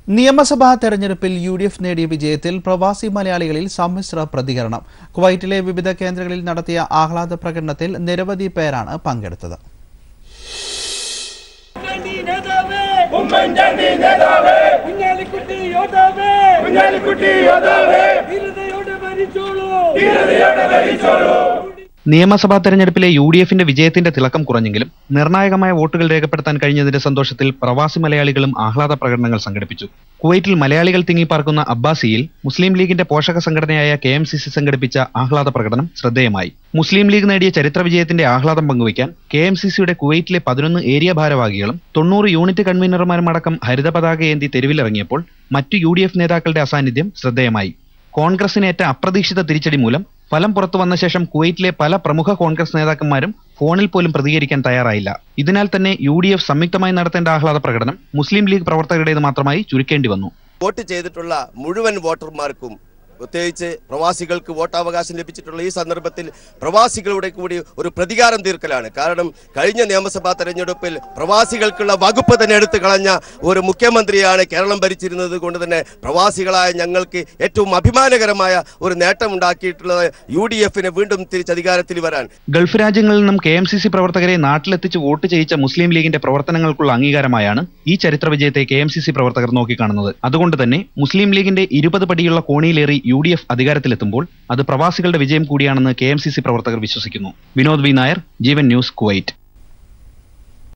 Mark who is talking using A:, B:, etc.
A: നിയമസഭാ തെരഞ്ഞെടുപ്പിൽ യുഡിഎഫ് നേടിയ വിജയത്തിൽ പ്രവാസി മലയാളികളിൽ സമ്മിശ്ര പ്രതികരണം. കുവൈറ്റിലെ വിവിധ കേന്ദ്രങ്ങളിൽ നടത്തിയ ആഹ്ലാദ പ്രകടനത്തിൽ നിരവധി പേരാണ് പങ്കെടുത്തത്. നിയമസഭാ തെരഞ്ഞെടുപ്പിലെ യുഡിഎഫിന്റെ വിജയത്തിന്റെ തിളക്കം കുറഞ്ഞെങ്കിലും നിർണായകമായ വോട്ടുകൾ രേഖപ്പെടുത്താൻ കഴിഞ്ഞതിന്റെ സന്തോഷത്തിൽ പ്രവാസി മലയാളികളും ആഹ്ലാദ പ്രകടനങ്ങൾ സംഘടിപ്പിച്ചു. കുവൈറ്റിൽ മലയാളികൾ തിങ്ങിപ്പാർക്കുന്ന അബ്ബാസിയിൽ മുസ്ലിം ലീഗിന്റെ പോഷക സംഘടനയായ KMCC സംഘടിപ്പിച്ച ആഹ്ലാദ പ്രകടനം ശ്രദ്ധേയമായി. മുസ്ലിം ലീഗ് നേടിയ ചരിത്ര വിജയത്തിന്റെ ആഹ്ലാദം പങ്കുവയ്ക്കാൻ KMCCയുടെ കുവൈറ്റിലെ 11 ഏരിയ ഭാരവാഹികളും 90 യൂണിറ്റ് കൺവീനർമാരും അടക്കം ഹരിത പതാക ഏന്തി തെരുവിലിറങ്ങിയപ്പോൾ മറ്റു UDF നേതാക്കളുടെ അസാന്നിധ്യം ശ്രദ്ധേയമായി. കോൺഗ്രസിനേറ്റ അപ്രതീക്ഷിത തിരിച്ചടി മൂലം ഫലം പുറത്തു വന്ന ശേഷം കുവൈറ്റിലെ പല പ്രമുഖ കോൺഗ്രസ് നേതാക്കന്മാരും ഫോണിൽ പോലും പ്രതികരിക്കാൻ തയ്യാറായില്ല. ഇതിനാൽ തന്നെ UDF സംയുക്തമായി നടത്തേണ്ട ആഹ്ലാദ പ്രകടനം മുസ്ലിം ലീഗ് പ്രവർത്തകരുടേത് മാത്രമായി ചുരുക്കേണ്ടി വന്നു.
B: വോട്ട് ചെയ്തിട്ടുള്ള മുഴുവൻ വോട്ടർമാർക്കും, പ്രത്യേകിച്ച് പ്രവാസികൾക്ക് വോട്ടവകാശം ലഭിച്ചിട്ടുള്ള ഈ സന്ദർഭത്തിൽ പ്രവാസികളുടെ കൂടി ഒരു പ്രതികാരം തീർക്കലാണ്. കാരണം കഴിഞ്ഞ നിയമസഭാ തെരഞ്ഞെടുപ്പിൽ പ്രവാസികൾക്കുള്ള വകുപ്പ് തന്നെ എടുത്തു കളഞ്ഞ ഒരു മുഖ്യമന്ത്രിയാണ് കേരളം ഭരിച്ചിരുന്നത്. കൊണ്ട് തന്നെ പ്രവാസികളായ ഞങ്ങൾക്ക് ഏറ്റവും അഭിമാനകരമായ ഒരു നേട്ടം ഉണ്ടാക്കിയിട്ടുള്ളത് UDFന് വീണ്ടും തിരിച്ചധികാരത്തിൽ വരാൻ.
A: ഗൾഫ് രാജ്യങ്ങളിൽ നിന്നും KMCC പ്രവർത്തകരെ നാട്ടിലെത്തിച്ച് വോട്ട് ചെയ്യിച്ച മുസ്ലിം ലീഗിന്റെ പ്രവർത്തനങ്ങൾക്കുള്ള അംഗീകാരമായാണ് ഈ ചരിത്ര വിജയത്തെ KMCC പ്രവർത്തകർ നോക്കിക്കാണുന്നത്. അതുകൊണ്ട് തന്നെ മുസ്ലിം ലീഗിന്റെ 20 പടിയുള്ള കോണിയിലേറി UDF അധികാരത്തിലെത്തുമ്പോൾ അത് പ്രവാസികളുടെ വിജയം കൂടിയാണെന്ന് KMCC പ്രവർത്തകർ വിശ്വസിക്കുന്നു. വിനോദ് വി നായർ, ജീവൻ ന്യൂസ്, കുവൈറ്റ്.